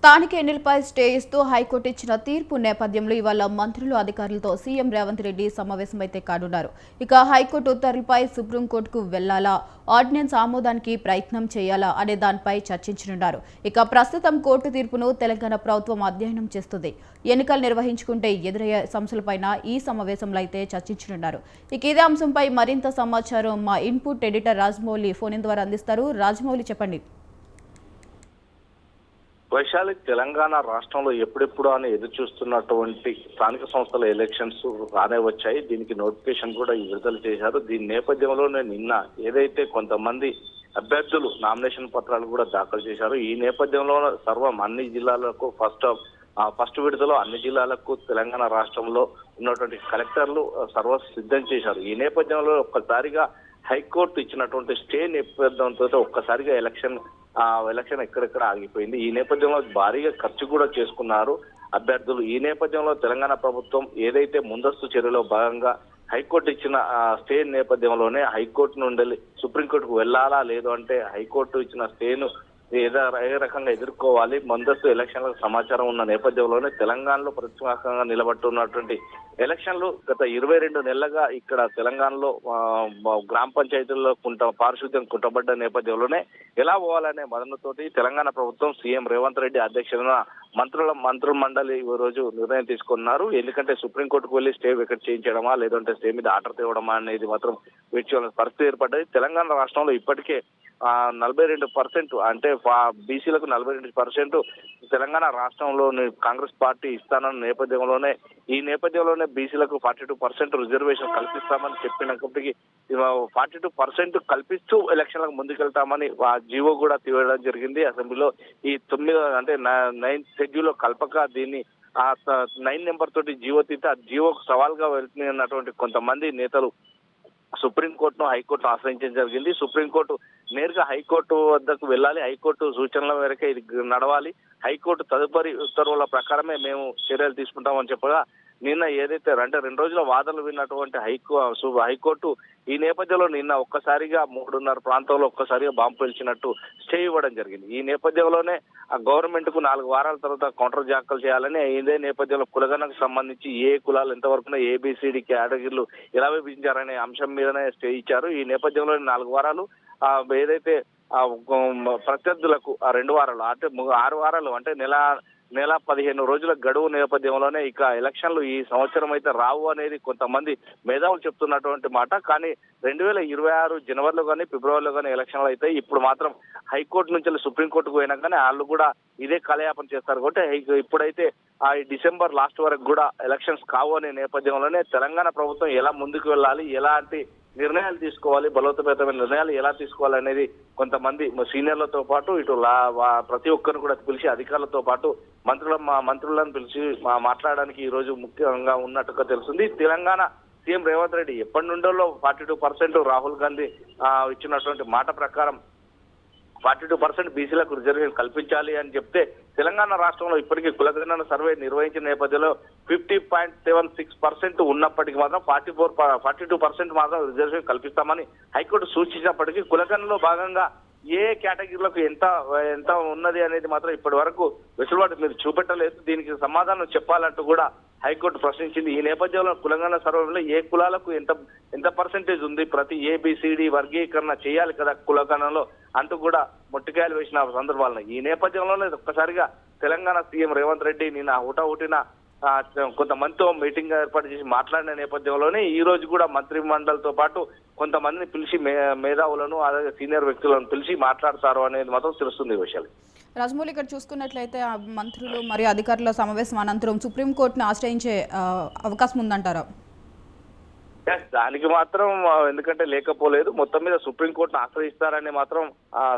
స్థానిక ఎన్నికలపై స్టే ఇస్తూ హైకోర్టు ఇచ్చిన తీర్పు నేపథ్యంలో ఇవాళ మంత్రులు అధికారులతో సీఎం రేవంత్ రెడ్డి సమావేశమైతే కానున్నారు. ఇక హైకోర్టు ఉత్తర్వులపై సుప్రీంకోర్టుకు వెళ్లాలా, ఆర్డినెన్స్ ఆమోదానికి ప్రయత్నం చేయాలా అనే దానిపై చర్చించనున్నారు. ఇక ప్రస్తుతం కోర్టు తీర్పును తెలంగాణ ప్రభుత్వం అధ్యయనం చేస్తుంది. ఎన్నికలు నిర్వహించుకుంటే ఎదురయ్యే సమస్యలపైన ఈ సమావేశంలో అయితే చర్చించనున్నారు. ఇక ఇదే అంశంపై మరింత సమాచారం మా ఇన్పుట్ ఎడిటర్ రాజమౌళి ఫోన్ ద్వారా అందిస్తారు. రాజమౌళి, చెప్పండి. వైశాలి, తెలంగాణ రాష్ట్రంలో ఎప్పుడెప్పుడు అని ఎదురు చూస్తున్నటువంటి స్థానిక సంస్థల ఎలక్షన్స్ రానే వచ్చాయి. దీనికి నోటిఫికేషన్ కూడా విడుదల చేశారు. దీని నేపథ్యంలోనే నిన్న ఏదైతే కొంతమంది అభ్యర్థులు నామినేషన్ పత్రాలు కూడా దాఖలు చేశారు. ఈ నేపథ్యంలో అన్ని జిల్లాలకు ఫస్ట్ విడతలో అన్ని జిల్లాలకు తెలంగాణ రాష్ట్రంలో ఉన్నటువంటి కలెక్టర్లు సిద్ధం చేశారు. ఈ నేపథ్యంలో ఒక్కసారిగా హైకోర్టు ఇచ్చినటువంటి స్టే నేపథ్యంతో ఒక్కసారిగా ఎలక్షన్ ఎక్కడెక్కడ ఆగిపోయింది. ఈ నేపథ్యంలో భారీగా ఖర్చు కూడా చేసుకున్నారు అభ్యర్థులు. ఈ నేపథ్యంలో తెలంగాణ ప్రభుత్వం ఏదైతే ముందస్తు చర్యలో భాగంగా హైకోర్టు ఇచ్చిన స్టే నేపథ్యంలోనే హైకోర్టు నుండి సుప్రీంకోర్టుకు వెళ్లాలా, లేదు అంటే హైకోర్టు ఇచ్చిన స్టేను ఏ రకంగా ఎదుర్కోవాలి, ముందస్తు ఎలక్షన్లకు సమాచారం ఉన్న నేపథ్యంలోనే తెలంగాణలో ప్రతిష్టాత్మకంగా నిలబట్టున్నటువంటి ఎలక్షన్లు గత 22 నెలలుగా ఇక్కడ తెలంగాణలో గ్రామ పంచాయతీల్లో పారిశుద్ధ్యం కుంటబడ్డ నేపథ్యంలోనే ఎలా పోవాలనే మదనతోటి తెలంగాణ ప్రభుత్వం సీఎం రేవంత్ రెడ్డి అధ్యక్షతన మంత్రుల మండలి ఈ రోజు నిర్ణయం తీసుకున్నారు. ఎందుకంటే సుప్రీంకోర్టుకు వెళ్లి స్టే వికెట్ చేయించడమా, లేదంటే స్టే మీద ఆర్డర్ తేవడమా అనేది మాత్రం వేచి పరిస్థితి ఏర్పడ్డది. తెలంగాణ రాష్ట్రంలో ఇప్పటికే 42% అంటే బీసీలకు 42% తెలంగాణ రాష్ట్రంలో కాంగ్రెస్ పార్టీ ఇస్తానన్న నేపథ్యంలోనే బీసీలకు 42% రిజర్వేషన్ కల్పిస్తామని చెప్పినప్పటికీ 42% కల్పిస్తూ ఎలక్షన్లకు ముందుకెళ్తామని జీవో కూడా తీయడం జరిగింది అసెంబ్లీలో. ఈ 9th షెడ్యూల్ కల్పక దీన్ని 9 నెంబర్ తోటి జీవో తీస్తే ఆ జీవోకు సవాల్గా వెళ్తున్నటువంటి కొంతమంది నేతలు సుప్రీంకోర్టును హైకోర్టును ఆశ్రయించడం జరిగింది. సుప్రీంకోర్టు నేరుగా హైకోర్టు వద్దకు వెళ్ళాలి, హైకోర్టు సూచనల మేరకే ఇది నడవాలి, హైకోర్టు తదుపరి ఉత్తర్వుల ప్రకారమే మేము చర్యలు తీసుకుంటామని చెప్పగా నిన్న ఏదైతే 2 రోజుల వాదనలు విన్నటువంటి హైకోర్టు ఈ నేపథ్యంలో నిన్న ఒక్కసారిగా 3:30 ప్రాంతంలో ఒక్కసారిగా బాంబు పేల్చినట్టు స్టే ఇవ్వడం జరిగింది. ఈ నేపథ్యంలోనే ఆ గవర్నమెంట్ కు 4 వారాల తర్వాత కౌంటర్ దాఖలు చేయాలని, ఇదే నేపథ్యంలో కులగణకు సంబంధించి ఏ కులాలు ఎంతవరకు ఏబిసిడి కేటగిరీలు ఎలా విభజించారనే అంశం మీదనే స్టే ఇచ్చారు. ఈ నేపథ్యంలో 4 వారాలు ఏదైతే ప్రత్యర్థులకు 2 వారాలు అంటే 6 వారాలు అంటే నెల 15 రోజుల గడువు నేపథ్యంలోనే ఇక ఎలక్షన్లు ఈ సంవత్సరం అయితే రావు అనేది కొంతమంది మేధావులు చెప్తున్నటువంటి మాట. కానీ 2026 జనవరిలో కానీ ఫిబ్రవరిలో కానీ ఎలక్షన్లు అయితే ఇప్పుడు మాత్రం హైకోర్టు నుంచి సుప్రీంకోర్టుకు పోయినా కానీ వాళ్ళు కూడా ఇదే కాలయాపన చేస్తారు కాబట్టి ఇప్పుడైతే డిసెంబర్ లాస్ట్ వరకు కూడా ఎలక్షన్స్ కావు అనే నేపథ్యంలోనే తెలంగాణ ప్రభుత్వం ఎలా ముందుకు వెళ్ళాలి, ఎలాంటి నిర్ణయాలు తీసుకోవాలి, బలోపేతమైన నిర్ణయాలు ఎలా తీసుకోవాలి అనేది కొంతమంది సీనియర్లతో పాటు ఇటు ప్రతి ఒక్కరిని కూడా పిలిచి అధికారులతో పాటు మంత్రులను పిలిచి మాట్లాడడానికి ఈ రోజు ముఖ్యంగా ఉన్నట్టుగా తెలుస్తుంది. తెలంగాణ సీఎం రేవంత్ రెడ్డి ఎప్పటి నుండో 42% రాహుల్ గాంధీ ఇచ్చినటువంటి మాట ప్రకారం 42% బీసీలకు రిజర్వేషన్ కల్పించాలి అని చెప్తే తెలంగాణ రాష్ట్రంలో ఇప్పటికీ కులగణన సర్వే నిర్వహించిన నేపథ్యంలో 50.76% ఉన్నప్పటికీ మాత్రం 42% మాత్రం రిజర్వేషన్ కల్పిస్తామని హైకోర్టు సూచించినప్పటికీ కులగణనలో భాగంగా ఏ కేటగిరీలకు ఎంత ఉన్నది అనేది మాత్రం ఇప్పటి వరకు వెసులుబాటు మీరు చూపెట్టలేదు. దీనికి సమాధానం చెప్పాలంటూ కూడా హైకోర్టు ప్రశ్నించింది. ఈ నేపథ్యంలో కులగణన సర్వేలో ఏ కులాలకు ఎంత పర్సెంటేజ్ ఉంది, ప్రతి ఏబిసిడి వర్గీకరణ చేయాలి కదా కులగణనలో అంటూ కూడా మొట్టికాయలు వేసిన సందర్భాలను ఈ నేపథ్యంలోనే ఒక్కసారిగా తెలంగాణ సీఎం రేవంత్ రెడ్డి నిన్న హుటాహుటిన కొంతమందితో మీటింగ్ ఏర్పాటు చేసి మాట్లాడిన నేపథ్యంలోనే ఈ రోజు కూడా మంత్రి మండలితో పాటు కొంతమందిని పిలిచి మేధావులను అలాగే సీనియర్ వ్యక్తులను పిలిచి మాట్లాడతారు అనేది మాత్రం తెలుస్తుంది. విషయాలు రాజమౌళి, ఇక్కడ చూసుకున్నట్లయితే మంత్రులు మరియు అధికారుల సమావేశం అనంతరం సుప్రీంకోర్టును ఆశ్రయించే అవకాశం ఉందంటారా? దానికి మాత్రం ఎందుకంటే లేకపోలేదు, మొత్తం మీద సుప్రీంకోర్టును ఆశ్రయిస్తారని మాత్రం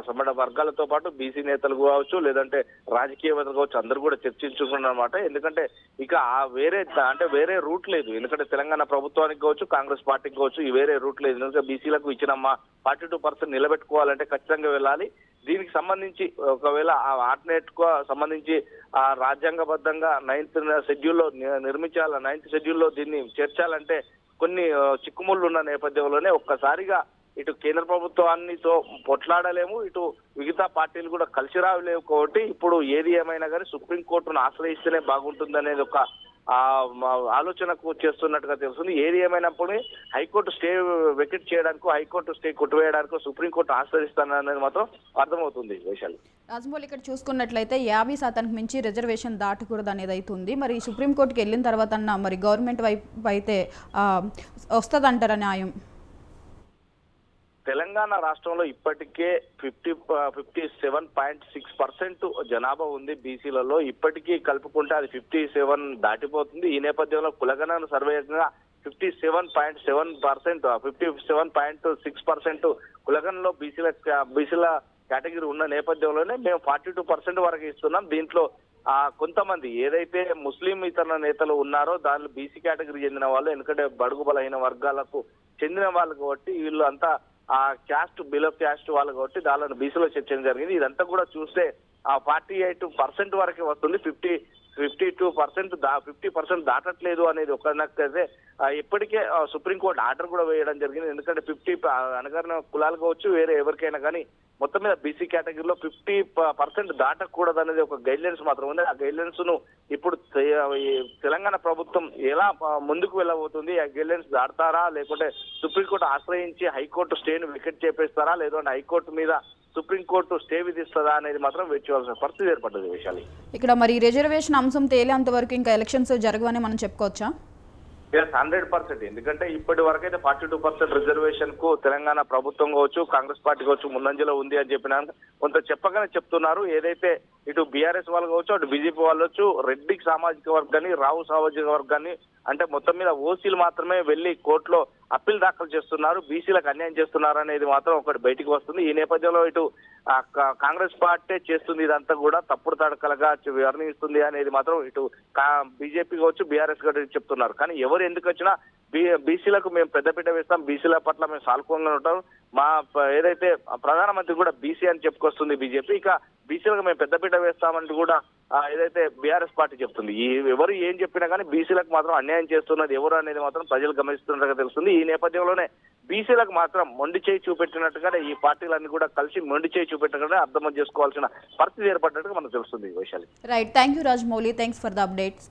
సమాన వర్గాలతో పాటు బీసీ నేతలు కావచ్చు, లేదంటే రాజకీయవేత్తలు కావచ్చు, అందరూ కూడా చర్చించుకున్నమాట. ఎందుకంటే ఇక వేరే రూట్ లేదు. ఎందుకంటే తెలంగాణ ప్రభుత్వానికి కావచ్చు, కాంగ్రెస్ పార్టీకి కావచ్చు ఈ వేరే రూట్ లేదు. ఎందుకంటే బీసీలకు ఇచ్చినమ్మా 42% నిలబెట్టుకోవాలంటే ఖచ్చితంగా వెళ్ళాలి. దీనికి సంబంధించి ఒకవేళ ఆర్డినెట్ కు సంబంధించి రాజ్యాంగబద్ధంగా 9th షెడ్యూల్లో నిర్మించాల 9th షెడ్యూల్లో దీన్ని చేర్చాలంటే కొన్ని చిక్కుముళ్ళు ఉన్న నేపథ్యంలోనే ఒక్కసారిగా ఇటు కేంద్ర ప్రభుత్వాన్నితో పొట్లాడలేము, ఇటు మిగతా పార్టీలు కూడా కలిసి రావలేవు. కాబట్టి ఇప్పుడు ఏది ఏమైనా కానీ సుప్రీంకోర్టును ఆశ్రయిస్తేనే బాగుంటుందనేది ఒక ఆలోచనకు చేస్తున్నట్టుగా తెలుస్తుంది. ఏది ఏమైనప్పుడు హైకోర్టు స్టే వెకెట్ చేయడానికి, హైకోర్టు స్టే కొట్టివేయడానికి సుప్రీంకోర్టు ఆశ్రయిస్తాననేది మాత్రం అర్థమవుతుంది. వైశాలి, రాజమౌళి, ఇక్కడ చూసుకున్నట్లయితే 50% మించి రిజర్వేషన్ దాటకూడదు అనేది అయితే ఉంది. మరి సుప్రీంకోర్టుకి వెళ్ళిన తర్వాత అన్న మరి గవర్నమెంట్ వైపు అయితే వస్తుందంటారా న్యాయం? తెలంగాణ రాష్ట్రంలో ఇప్పటికే 57.6% జనాభా ఉంది బీసీలలో. ఇప్పటికీ కలుపుకుంటే అది 57 దాటిపోతుంది. ఈ నేపథ్యంలో కులగణన సర్వేగా 57.7%, 57.6% కులగణలో బీసీల కేటగిరీ ఉన్న నేపథ్యంలోనే మేము 42% వరకు ఇస్తున్నాం. దీంట్లో కొంతమంది ఏదైతే ముస్లిం ఇతర నేతలు ఉన్నారో దానిలో బీసీ కేటగిరీ చెందిన వాళ్ళు, ఎందుకంటే బడుగు బలహీన వర్గాలకు చెందిన వాళ్ళు కాబట్టి వీళ్ళు అంతా క్యాస్ట్ బిలో క్యాస్ట్ వాళ్ళు కాబట్టి దానిలో బీసీలో చర్చ జరిగింది. ఇదంతా కూడా చూస్తే 48% వరకే వస్తుంది. 52% 50% దాటట్లేదు అనేది ఒకనైతే ఇప్పటికే సుప్రీంకోర్టు ఆర్డర్ కూడా వేయడం జరిగింది. ఎందుకంటే 50 అనగానే కులాలు కావచ్చు, వేరే ఎవరికైనా కానీ మొత్తం మీద బీసీ కేటగిరీలో 50% దాటకూడదు అనేది ఒక గైడ్ లైన్స్ మాత్రం ఉంది. ఆ గైడ్ లైన్స్ ను ఇప్పుడు తెలంగాణ ప్రభుత్వం ఎలా ముందుకు వెళ్ళబోతుంది? ఆ గైడ్ లైన్స్ దాడతారా, లేకుంటే సుప్రీంకోర్టు ఆశ్రయించి హైకోర్టు స్టేను వికెట్ చేపేస్తారా, లేదంటే హైకోర్టు మీద సుప్రీంకోర్టు స్టే విధిస్తుందా అనేది మాత్రం వేచి చూడాల్సిన పరిస్థితి ఏర్పడ్డది. విషయాలు ఇక్కడ మరి రిజర్వేషన్ అంశం తేలేంత వరకు ఇంకా ఎలక్షన్స్ జరగవని మనం చెప్పుకోవచ్చా? 100%. ఎందుకంటే ఇప్పటి వరకైతే 42% రిజర్వేషన్ కు తెలంగాణ ప్రభుత్వం కావచ్చు, కాంగ్రెస్ పార్టీ కావచ్చు ముందంజలో ఉంది అని చెప్పినా కొంత చెప్పగానే చెప్తున్నారు. ఏదైతే ఇటు బీఆర్ఎస్ వాళ్ళు కావచ్చు, అటు బీజేపీ వాళ్ళు వచ్చు, రెడ్డి సామాజిక వర్గాన్ని, రావు సామాజిక వర్గాన్ని, అంటే మొత్తం మీద ఓసీలు మాత్రమే వెళ్లి కోర్టులో అప్పీల్ దాఖలు చేస్తున్నారు, బీసీలకు అన్యాయం చేస్తున్నారు అనేది మాత్రం ఒకటి బయటికి వస్తుంది. ఈ నేపథ్యంలో ఇటు కాంగ్రెస్ పార్టీ చేస్తుంది ఇదంతా కూడా తప్పుడు తడకలుగా వర్ణిస్తుంది అనేది మాత్రం ఇటు బీజేపీ కావచ్చు, బీఆర్ఎస్ కావచ్చు చెప్తున్నారు. కానీ ఎవరు ఎందుకు వచ్చినా బీసీలకు మేము పెద్దపీట వేస్తాం, బీసీల పట్ల మేము సానుకూలంగా ఉంటాం. మా ఏదైతే ప్రధానమంత్రి కూడా బీసీ అని చెప్పుకొస్తుంది బీజేపీ. ఇక బీసీలకు మేము పెద్దపీట వేస్తామంటూ కూడా ఏదైతే బీఆర్ఎస్ పార్టీ చెప్తుంది. ఎవరు ఏం చెప్పినా కానీ బీసీలకు మాత్రం అన్యాయం చేస్తున్నది ఎవరు అనేది మాత్రం ప్రజలు గమనిస్తున్నట్టుగా తెలుస్తుంది. ఈ నేపథ్యంలోనే బీసీలకు మాత్రం మొండి చేయి చూపెట్టినట్టుగానే ఈ పార్టీలన్నీ కూడా కలిసి మొండి చేయి చూపెట్టగానే అర్థం చేసుకోవాల్సిన పరిస్థితి ఏర్పడినట్టుగా మనకు తెలుస్తుంది. Vaishali, right, thank you Rajamouli, thanks for the updates.